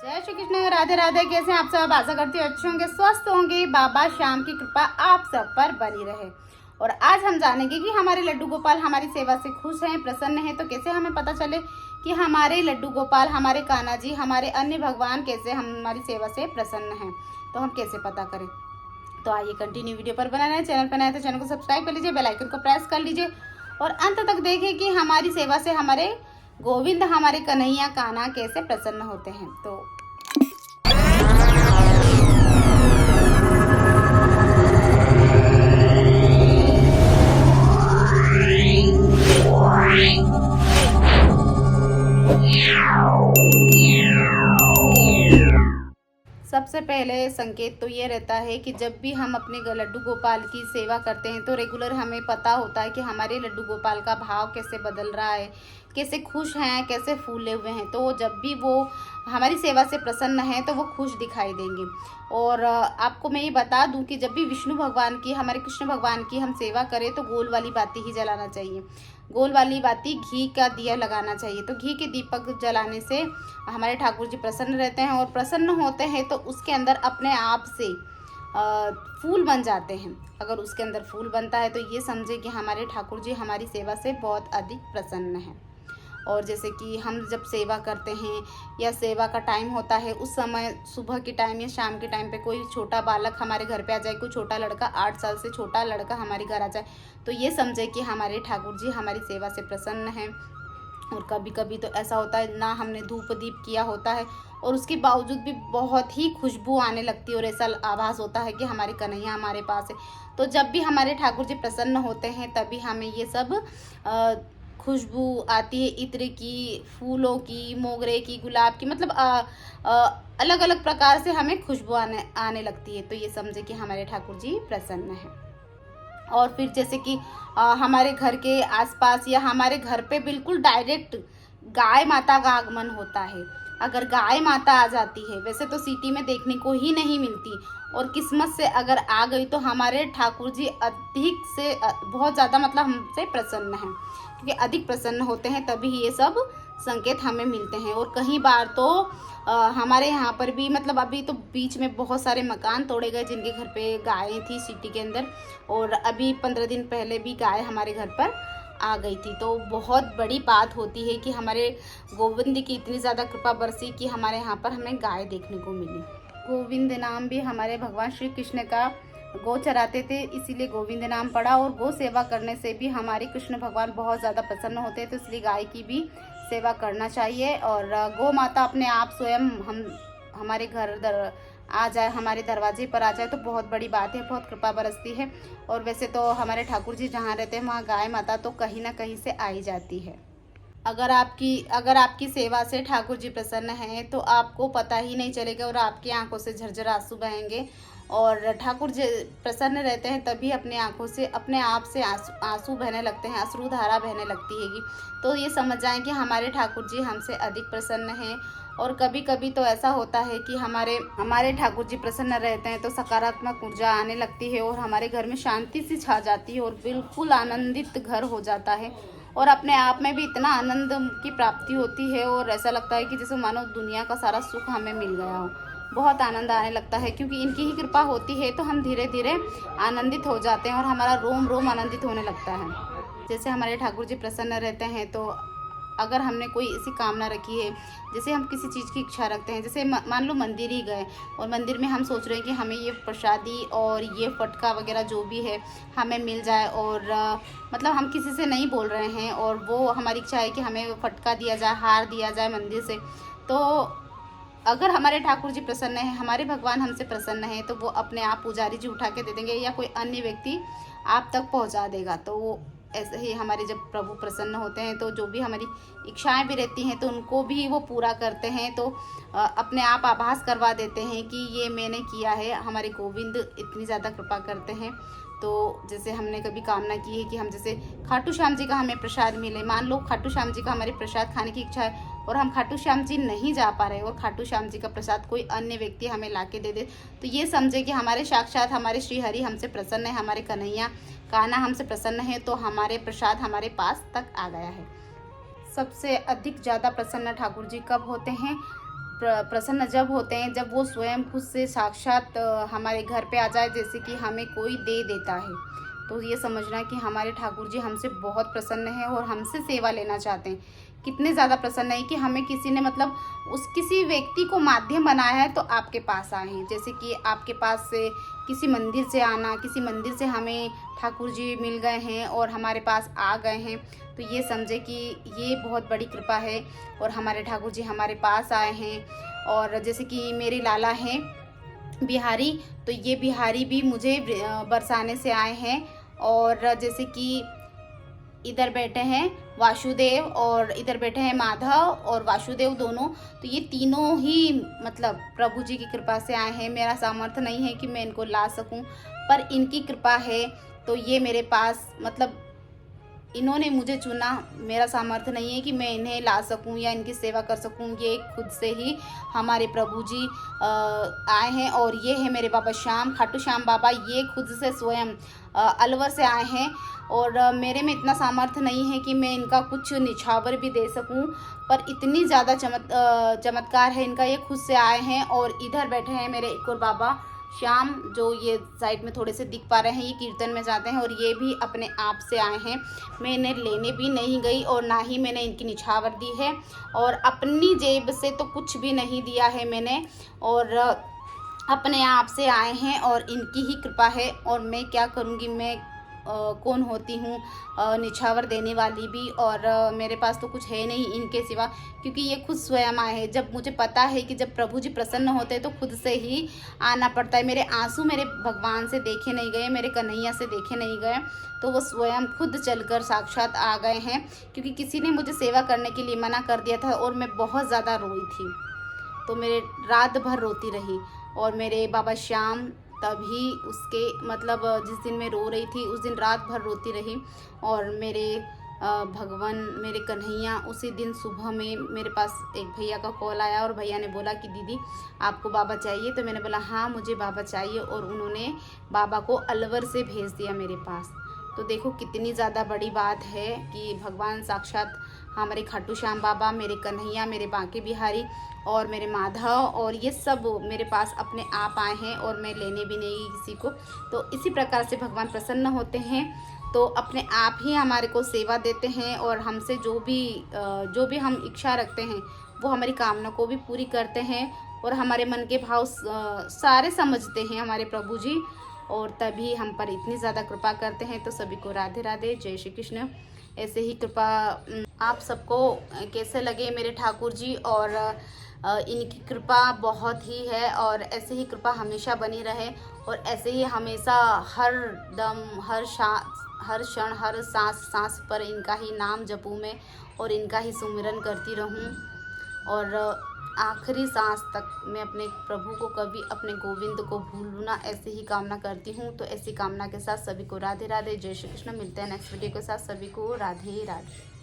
जय श्री कृष्ण, राधे राधे। कैसे हैं आप सब? आशा करती हूँ अच्छे होंगे, स्वस्थ होंगे। बाबा श्याम की कृपा आप सब पर बनी रहे। और आज हम जानेंगे कि हमारे लड्डू गोपाल हमारी सेवा से खुश हैं, प्रसन्न हैं। तो कैसे हमें पता चले कि हमारे लड्डू गोपाल, हमारे कान्हा जी, हमारे अन्य भगवान कैसे हमारी सेवा से प्रसन्न हैं, तो हम कैसे पता करें? तो आइए कंटिन्यू वीडियो पर बना रहे। चैनल पर नए तो चैनल को सब्सक्राइब कर लीजिए, बेल आइकन को प्रेस कर लीजिए और अंत तक देखें कि हमारी सेवा से हमारे गोविंद, हमारे कन्हैया, कान्हा कैसे प्रसन्न होते हैं। तो सबसे पहले संकेत तो ये रहता है कि जब भी हम अपने लड्डू गोपाल की सेवा करते हैं तो रेगुलर हमें पता होता है कि हमारे लड्डू गोपाल का भाव कैसे बदल रहा है, कैसे खुश हैं, कैसे फूले हुए हैं। तो जब भी वो हमारी सेवा से प्रसन्न है तो वो खुश दिखाई देंगे। और आपको मैं ये बता दूं कि जब भी विष्णु भगवान की, हमारे कृष्ण भगवान की हम सेवा करें तो गोल वाली बाती ही जलाना चाहिए। गोल वाली बाती, घी का दिया लगाना चाहिए। तो घी के दीपक जलाने से हमारे ठाकुर जी प्रसन्न रहते हैं और प्रसन्न होते हैं तो उसके अंदर अपने आप से फूल बन जाते हैं। अगर उसके अंदर फूल बनता है तो ये समझे कि हमारे ठाकुर जी हमारी सेवा से बहुत अधिक प्रसन्न हैं। और जैसे कि हम जब सेवा करते हैं या सेवा का टाइम होता है, उस समय सुबह के टाइम या शाम के टाइम पे कोई छोटा बालक हमारे घर पे आ जाए, कोई छोटा लड़का, 8 साल से छोटा लड़का हमारे घर आ जाए, तो ये समझे कि हमारे ठाकुर जी हमारी सेवा से प्रसन्न हैं। और कभी कभी तो ऐसा होता है ना, हमने धूप दीप किया होता है और उसके बावजूद भी बहुत ही खुशबू आने लगती है और ऐसा आभास होता है कि हमारे कन्हैया हमारे पास है। तो जब भी हमारे ठाकुर जी प्रसन्न होते हैं तभी हमें ये सब खुशबू आती है, इत्र की, फूलों की, मोगरे की, गुलाब की, मतलब अलग अलग प्रकार से हमें खुशबू आने लगती है। तो ये समझे कि हमारे ठाकुर जी प्रसन्न हैं। और फिर जैसे कि हमारे घर के आसपास या हमारे घर पे बिल्कुल डायरेक्ट गाय माता का आगमन होता है। अगर गाय माता आ जाती है, वैसे तो सिटी में देखने को ही नहीं मिलती, और किस्मत से अगर आ गई तो हमारे ठाकुर जी अधिक से बहुत ज़्यादा, मतलब हमसे प्रसन्न हैं, क्योंकि अधिक प्रसन्न होते हैं तभी ये सब संकेत हमें मिलते हैं। और कई बार तो हमारे यहाँ पर भी, मतलब अभी तो बीच में बहुत सारे मकान तोड़े गए जिनके घर पे गायें थी सिटी के अंदर, और अभी 15 दिन पहले भी गाय हमारे घर पर आ गई थी। तो बहुत बड़ी बात होती है कि हमारे गोविंद की इतनी ज़्यादा कृपा बरसी कि हमारे यहाँ पर हमें गाय देखने को मिली। गोविंद नाम भी हमारे भगवान श्री कृष्ण का, गौ चराते थे इसीलिए गोविंद नाम पड़ा। और गौ सेवा करने से भी हमारे कृष्ण भगवान बहुत ज़्यादा प्रसन्न होते हैं, तो इसलिए गाय की भी सेवा करना चाहिए। और गौ माता अपने आप स्वयं हमारे घर आ जाए, हमारे दरवाजे पर आ जाए तो बहुत बड़ी बात है, बहुत कृपा बरसती है। और वैसे तो हमारे ठाकुर जी जहाँ रहते हैं वहाँ गाय माता तो कहीं ना कहीं से आ ही जाती है। अगर आपकी सेवा से ठाकुर जी प्रसन्न हैं तो आपको पता ही नहीं चलेगा और आपकी आंखों से झरझर आंसू बहेंगे। और ठाकुर जी प्रसन्न रहते हैं तभी अपने आंखों से, अपने आप से आंसू बहने लगते हैं, अश्रुधारा बहने लगती हैगी। तो ये समझ जाएं कि हमारे ठाकुर जी हमसे अधिक प्रसन्न हैं। और कभी कभी तो ऐसा होता है कि हमारे ठाकुर जी प्रसन्न रहते हैं तो सकारात्मक ऊर्जा आने लगती है और हमारे घर में शांति सी छा जाती है और बिल्कुल आनंदित घर हो जाता है। और अपने आप में भी इतना आनंद की प्राप्ति होती है और ऐसा लगता है कि जैसे मानो दुनिया का सारा सुख हमें मिल गया हो। बहुत आनंद आने लगता है क्योंकि इनकी ही कृपा होती है तो हम धीरे धीरे आनंदित हो जाते हैं और हमारा रोम रोम आनंदित होने लगता है। जैसे हमारे ठाकुर जी प्रसन्न रहते हैं तो अगर हमने कोई ऐसी कामना रखी है, जैसे हम किसी चीज़ की इच्छा रखते हैं, जैसे मान लो मंदिर ही गए और मंदिर में हम सोच रहे हैं कि हमें ये प्रसादी और ये फटका वगैरह जो भी है हमें मिल जाए, और मतलब हम किसी से नहीं बोल रहे हैं और वो हमारी इच्छा है कि हमें फटका दिया जाए, हार दिया जाए मंदिर से। तो अगर हमारे ठाकुर जी प्रसन्न हैं, हमारे भगवान हमसे प्रसन्न हैं, तो वो अपने आप पुजारी जी उठा के दे देंगे या कोई अन्य व्यक्ति आप तक पहुंचा देगा। तो ऐसे ही हमारे जब प्रभु प्रसन्न होते हैं तो जो भी हमारी इच्छाएं भी रहती हैं तो उनको भी वो पूरा करते हैं। तो अपने आप आभास करवा देते हैं कि ये मैंने किया है। हमारे गोविंद इतनी ज़्यादा कृपा करते हैं। तो जैसे हमने कभी कामना की है कि हम जैसे खाटू श्याम जी का हमें प्रसाद मिले, मान लो खाटू श्याम जी का हमारे प्रसाद खाने की इच्छा है और हम खाटू श्याम जी नहीं जा पा रहे और खाटू श्याम जी का प्रसाद कोई अन्य व्यक्ति हमें ला के दे दे, तो ये समझे कि हमारे साक्षात हमारे श्री हरि हमसे प्रसन्न है, हमारे कन्हैया कान्हा हमसे प्रसन्न है, तो हमारे प्रसाद हमारे पास तक आ गया है। सबसे अधिक ज़्यादा प्रसन्न ठाकुर जी कब होते हैं? प्रसन्न जब होते हैं जब वो स्वयं खुद से साक्षात हमारे घर पे आ जाए, जैसे कि हमें कोई दे देता है। तो ये समझना कि हमारे ठाकुर जी हमसे बहुत प्रसन्न हैं और हमसे सेवा लेना चाहते हैं। कितने ज़्यादा प्रसन्न है कि हमें किसी ने मतलब उस किसी व्यक्ति को माध्यम बनाया है तो आपके पास आए हैं। जैसे कि आपके पास से किसी मंदिर से आना, किसी मंदिर से हमें ठाकुर जी मिल गए हैं और हमारे पास आ गए हैं, तो ये समझे कि ये बहुत बड़ी कृपा है और हमारे ठाकुर जी हमारे पास आए हैं। और जैसे कि मेरे लाला हैं बिहारी, तो ये बिहारी भी मुझे बरसाने से आए हैं। और जैसे कि इधर बैठे हैं वासुदेव और इधर बैठे हैं माधव और वासुदेव दोनों, तो ये तीनों ही मतलब प्रभु जी की कृपा से आए हैं। मेरा सामर्थ्य नहीं है कि मैं इनको ला सकूं, पर इनकी कृपा है। तो ये मेरे पास मतलब इन्होंने मुझे चुना, मेरा सामर्थ्य नहीं है कि मैं इन्हें ला सकूं या इनकी सेवा कर सकूं। ये खुद से ही हमारे प्रभु जी आए हैं। और ये है मेरे बाबा श्याम, खाटू श्याम बाबा, ये खुद से स्वयं अलवर से आए हैं। और मेरे में इतना सामर्थ्य नहीं है कि मैं इनका कुछ निछावर भी दे सकूं, पर इतनी ज़्यादा चमत्कार है इनका, ये खुद से आए हैं। और इधर बैठे हैं मेरे एक और बाबा श्याम, जो ये साइड में थोड़े से दिख पा रहे हैं, ये कीर्तन में जाते हैं और ये भी अपने आप से आए हैं। मैं इन्हें लेने भी नहीं गई और ना ही मैंने इनकी निछावर दी है और अपनी जेब से तो कुछ भी नहीं दिया है मैंने, और अपने आप से आए हैं और इनकी ही कृपा है। और मैं क्या करूँगी, मैं कौन होती हूँ निछावर देने वाली भी, और मेरे पास तो कुछ है नहीं इनके सिवा, क्योंकि ये खुद स्वयं आए हैं। जब मुझे पता है कि जब प्रभु जी प्रसन्न होते हैं तो खुद से ही आना पड़ता है। मेरे आंसू मेरे भगवान से देखे नहीं गए, मेरे कन्हैया से देखे नहीं गए, तो वो स्वयं खुद चलकर साक्षात आ गए हैं। क्योंकि किसी ने मुझे सेवा करने के लिए मना कर दिया था और मैं बहुत ज़्यादा रोई थी, तो मेरे रात भर रोती रही। और मेरे बाबा श्याम तभी उसके मतलब जिस दिन मैं रो रही थी उस दिन रात भर रोती रही। और मेरे भगवान मेरे कन्हैया उसी दिन सुबह में मेरे पास एक भैया का कॉल आया और भैया ने बोला कि दीदी आपको बाबा चाहिए। तो मैंने बोला हाँ मुझे बाबा चाहिए, और उन्होंने बाबा को अलवर से भेज दिया मेरे पास। तो देखो कितनी ज़्यादा बड़ी बात है कि भगवान साक्षात हमारे खाटू श्याम बाबा, मेरे कन्हैया, मेरे बांके बिहारी और मेरे माधव और ये सब मेरे पास अपने आप आए हैं और मैं लेने भी नहीं किसी को। तो इसी प्रकार से भगवान प्रसन्न होते हैं, तो अपने आप ही हमारे को सेवा देते हैं और हमसे जो भी हम इच्छा रखते हैं वो हमारी कामना को भी पूरी करते हैं और हमारे मन के भाव सारे समझते हैं हमारे प्रभु जी, और तभी हम पर इतनी ज़्यादा कृपा करते हैं। तो सभी को राधे राधे, जय श्री कृष्ण। ऐसे ही कृपा आप सबको कैसे लगे मेरे ठाकुर जी, और इनकी कृपा बहुत ही है और ऐसे ही कृपा हमेशा बनी रहे, और ऐसे ही हमेशा हर दम हर क्षण हर सांस पर इनका ही नाम जपूं मैं और इनका ही सुमिरन करती रहूं, और आखिरी सांस तक मैं अपने प्रभु को कभी अपने गोविंद को भूलूं ना, ऐसी ही कामना करती हूँ। तो ऐसी कामना के साथ सभी को राधे राधे, जय श्री कृष्ण। मिलते हैं नेक्स्ट वीडियो के साथ, सभी को राधे राधे।